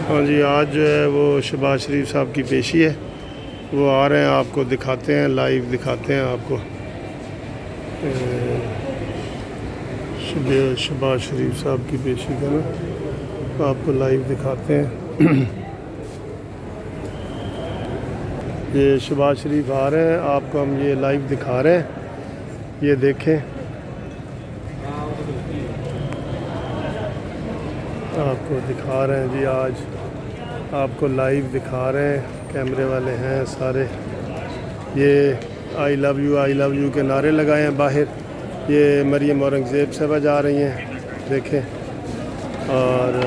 ہاں جی، آج جو ہے وہ شہباز شریف صاحب کی پیشی ہے، وہ آ رہے ہیں، آپ کو دکھاتے ہیں، لائیو دکھاتے ہیں آپ کو شہباز شریف صاحب کی پیشی کا نا، آپ کو لائیو دکھاتے ہیں۔ یہ شہباز شریف آ رہے ہیں، آپ کو ہم یہ لائیو دکھا رہے ہیں، یہ دیکھیں، آپ کو دکھا رہے ہیں جی، آج آپ کو لائیو دکھا رہے ہیں، کیمرے والے ہیں سارے۔ یہ آئی لو یو کے نعرے لگائے ہیں باہر، یہ مریم اورنگزیب صاحبہ جا رہی ہیں، دیکھیں، اور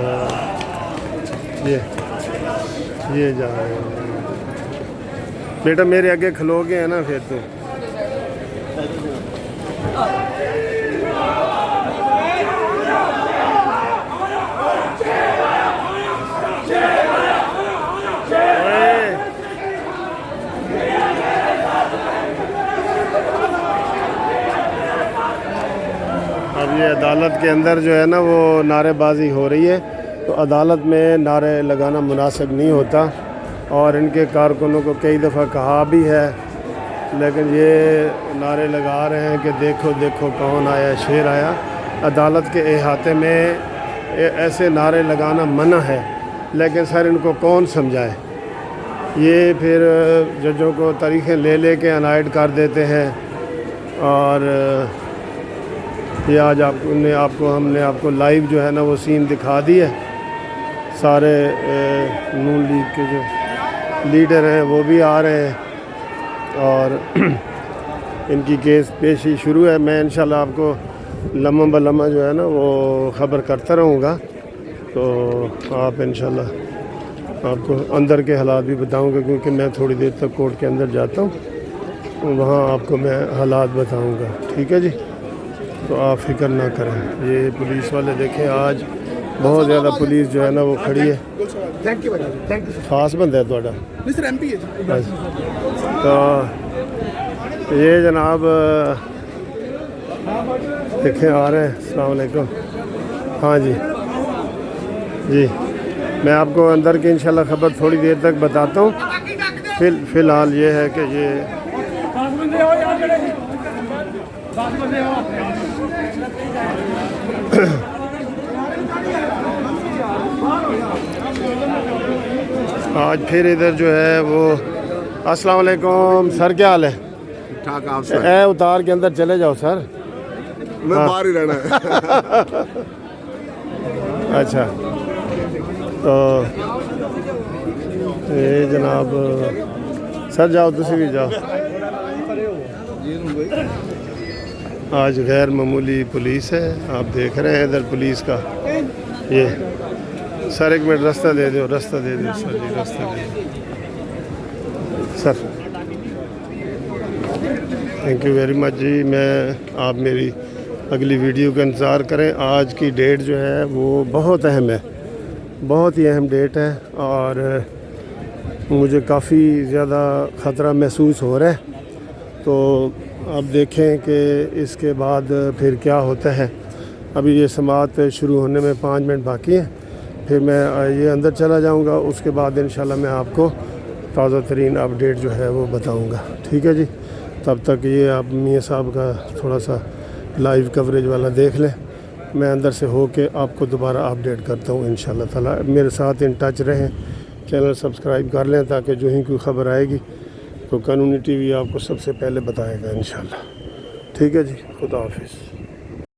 یہ جا رہے ہیں۔ بیٹا میرے آگے کھلو گے ہیں نا پھر تو۔ اب یہ عدالت کے اندر جو ہے نا وہ نعرے بازی ہو رہی ہے، تو عدالت میں نعرے لگانا مناسب نہیں ہوتا، اور ان کے کارکنوں کو کئی دفعہ کہا بھی ہے، لیکن یہ نعرے لگا رہے ہیں کہ دیکھو دیکھو کون آیا، شیر آیا۔ عدالت کے احاطے میں ایسے نعرے لگانا منع ہے، لیکن سر ان کو کون سمجھائے؟ یہ پھر ججوں کو تاریخیں لے کے انائٹ کر دیتے ہیں، اور یہ آج ہم نے آپ کو لائیو جو ہے نا وہ سین دکھا دی ہے۔ سارے نون لیگ کے جو لیڈر ہیں وہ بھی آ رہے ہیں، اور ان کی کیس پیشی شروع ہے۔ میں انشاءاللہ آپ کو لمحہ بلمحہ جو ہے نا وہ خبر کرتا رہوں گا، تو آپ انشاءاللہ آپ کو اندر کے حالات بھی بتاؤں گا، کیونکہ میں تھوڑی دیر تک کورٹ کے اندر جاتا ہوں، وہاں آپ کو میں حالات بتاؤں گا، ٹھیک ہے جی؟ تو آپ فکر نہ کریں۔ یہ پولیس والے دیکھیں، آج بہت زیادہ پولیس جو ہے نا وہ کھڑی ہے۔ خاص بندہ ہے تھوڑا، تو یہ جناب دیکھیں آ رہے ہیں۔ السلام علیکم۔ ہاں جی جی، میں آپ کو اندر کی انشاءاللہ خبر تھوڑی دیر تک بتاتا ہوں۔ فی الحال یہ ہے کہ یہ آج پھر ادھر جو ہے وہ السلام علیکم سر، کیا حال ہے؟ ٹھاک آپ سر؟ اے اتار کے اندر چلے جاؤ سر، میں باہر ہی رہنا ہے۔ اچھا، تو یہ جناب سر جاؤ، تسی بھی جاؤ۔ آج غیر معمولی پولیس ہے، آپ دیکھ رہے ہیں ادھر پولیس کا۔ یہ سر ایک منٹ راستہ دے دو، راستہ دے دو سر جی، راستہ دے دو سر، تھینک یو ویری مچ جی۔ آپ میری اگلی ویڈیو کا انتظار کریں۔ آج کی ڈیٹ جو ہے وہ بہت اہم ہے، بہت ہی اہم ڈیٹ ہے، اور مجھے کافی زیادہ خطرہ محسوس ہو رہا ہے، تو اب دیکھیں کہ اس کے بعد پھر کیا ہوتا ہے۔ ابھی یہ سماعت شروع ہونے میں 5 منٹ باقی ہیں، پھر میں یہ اندر چلا جاؤں گا، اس کے بعد انشاءاللہ میں آپ کو تازہ ترین اپڈیٹ جو ہے وہ بتاؤں گا، ٹھیک ہے جی؟ تب تک یہ آپ میاں صاحب کا تھوڑا سا لائیو کوریج والا دیکھ لیں، میں اندر سے ہو کے آپ کو دوبارہ اپڈیٹ کرتا ہوں انشاءاللہ تعالیٰ۔ میرے ساتھ ان ٹچ رہیں، چینل سبسکرائب کر لیں، تاکہ جو ہی کوئی خبر آئے گی تو قانونی ٹی وی آپ کو سب سے پہلے بتائے گا انشاءاللہ، ٹھیک ہے جی؟ خدا حافظ۔